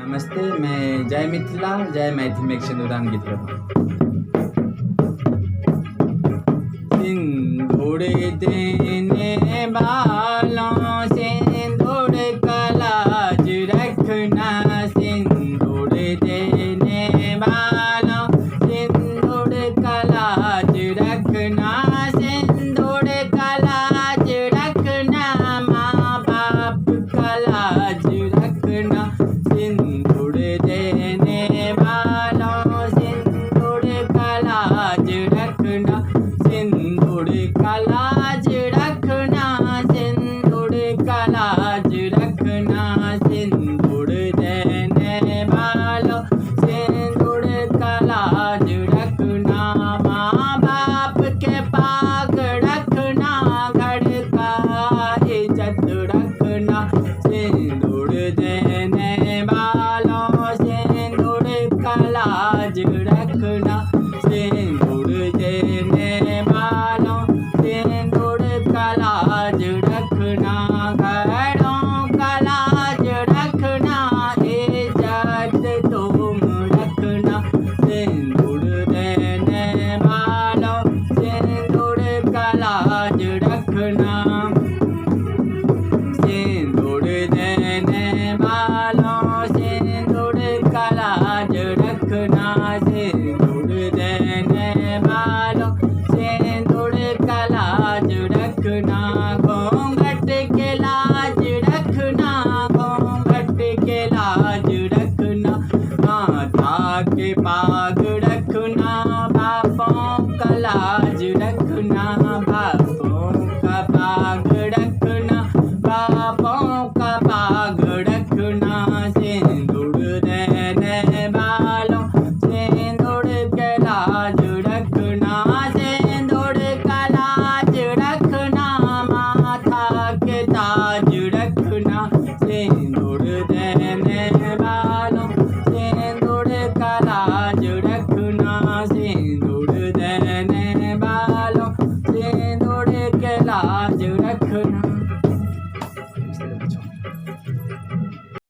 नमस्ते, मैं जय मिथिला जय मैथिल में एक सिंदूरदान गीत गाऊंगा। सिंदूर देने वालों सिंदूर का लाज रखना, सिंदूर देने वालों सिंदूर का लाज रखना, सिंदूर का लाज रखना, माँ बाप का लाज रखना। सिंदूर देने वालों सिंदूर का लाज रखना, सिंदूर का लाज रखना, सिंदूर का लाज रखना। सिंदूर देने वालों सिंदूर का लाज रखना, माँ बाप के पाग रखना, घर का इज्जत रखना। सिंदूर देने वालों सिंदूर का लाज रखना, सिंदूर देने वालों सिंदूर का लाज रखना, घरों का लाज रखना, इज्जत तुम रखना। सिंदूर देने वालों सिंदूर का लाज रखना, सिंदूर देने वालों सिंदूर का लाज रखना, सिंदूर देने वालों सिंदूर का लाज रखना। घूंघट के लाज रखना, घूंघट के लाज रखना, माथा के पास